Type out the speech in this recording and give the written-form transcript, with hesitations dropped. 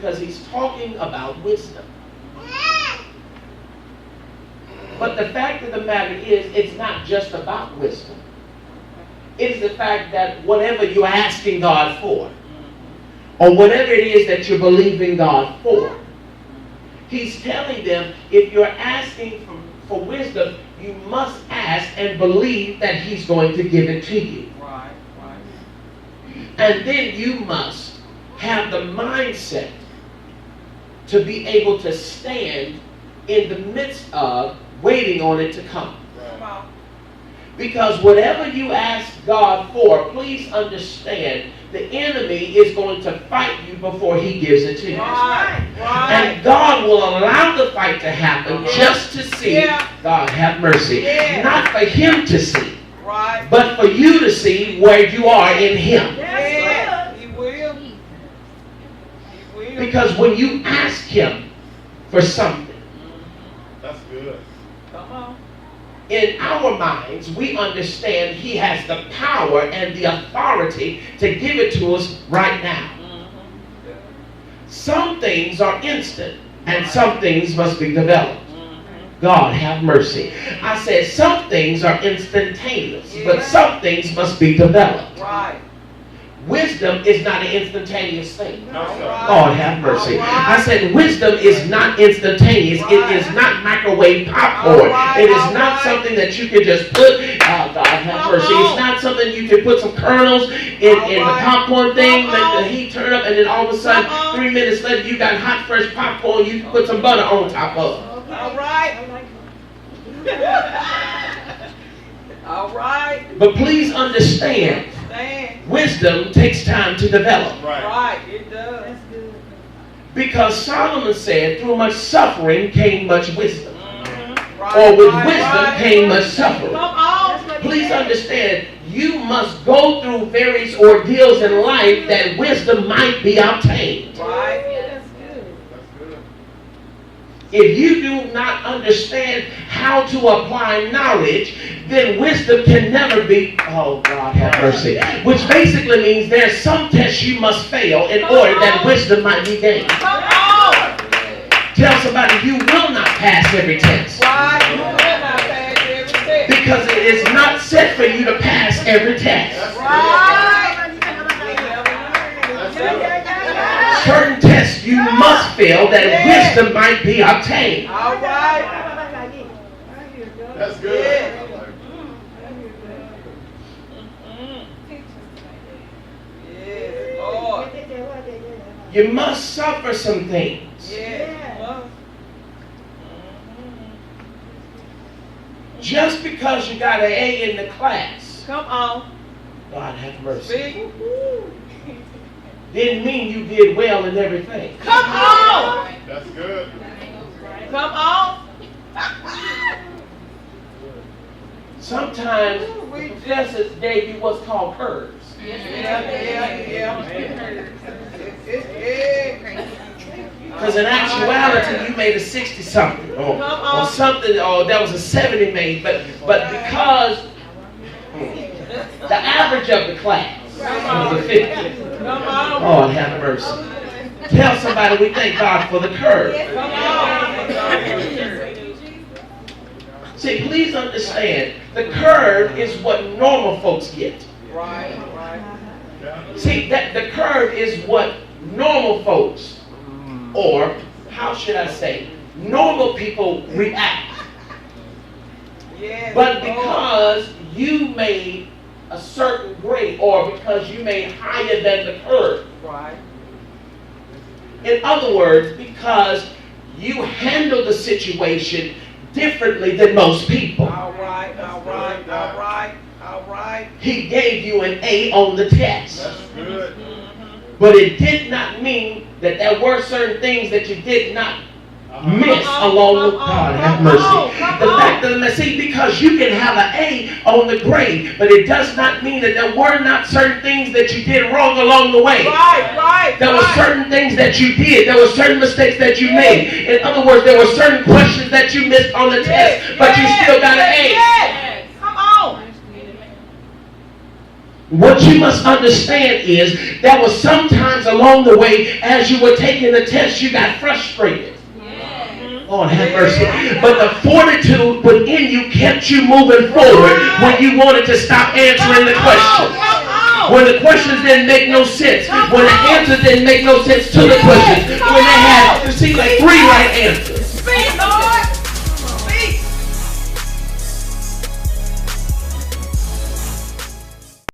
because he's talking about wisdom. But the fact of the matter is, it's not just about wisdom. It is the fact that whatever you're asking God for, or whatever it is that you're believing God for, he's telling them, if you're asking for wisdom, you must ask and believe that he's going to give it to you. Right. And then you must have the mindset to be able to stand in the midst of waiting on it to come. Right. Because whatever you ask God for, please understand, the enemy is going to fight you before he gives it to you. Right. And God will allow the fight to happen just to see, God have mercy. Not for him to see, but for you to see where you are in him. He will. Because when you ask him for something, that's good. Come on. In our minds, we understand he has the power and the authority to give it to us right now. Some things are instant and some things must be developed. God have mercy. I said some things are instantaneous, but some things must be developed. Right. Wisdom is not an instantaneous thing. No, sir. God have mercy. I said wisdom is not instantaneous. It is not microwave popcorn. It is not something that you can just put, God have mercy. It's not something you can put some kernels in the popcorn thing, let the heat turn up, and then all of a sudden, 3 minutes later, you got hot, fresh popcorn you can put some butter on top of. All right. All right. But please understand, wisdom takes time to develop. Right, it does. Because Solomon said, through much suffering came much wisdom. Or with wisdom came much suffering. Please understand, you must go through various ordeals in life that wisdom might be obtained. Right. If you do not understand how to apply knowledge, then wisdom can never be, oh God have mercy. Which basically means there's some tests you must fail in order that wisdom might be gained. Tell somebody you will not pass every test. Because it is not set for you to pass every test. Certain tests you must fail that wisdom might be obtained. All right. That's good. Yes, Lord. You must suffer some things. Yes. Just because you got an A in the class, Come on. God have mercy, Big. didn't mean you did well in everything. Come on. That's good. Come on. Sometimes professors gave you what's called curves. Yeah. Because in actuality, you made a 60-something, or something, or that was a 70 made, but because the average of the class was a 50. Oh, have mercy. Tell somebody we thank God for the curve. See, please understand, the curve is what normal folks get. Right. See, that the curve is what normal folks, or how should I say, normal people react. Yes, But because you made a certain grade, or because you made higher than the curve. Right. In other words, because you handle the situation differently than most people. All right. He gave you an A on the test. That's good. But it did not mean that there were certain things that you did not miss along with God. Have mercy. The fact of the matter, see, because you can have an A on the grade, but it does not mean that there were not certain things that you did wrong along the way. Right. There were certain things that you did. There were certain mistakes that you made. In other words, there were certain questions that you missed on the test, but you still got an A. Come on. What you must understand is that was sometimes along the way as you were taking the test, you got frustrated. Lord have mercy. But the fortitude within you kept you moving forward when you wanted to stop answering the question. When the questions didn't make no sense. When the answers didn't make no sense to the questions. When they had, it seemed like 3 right answers.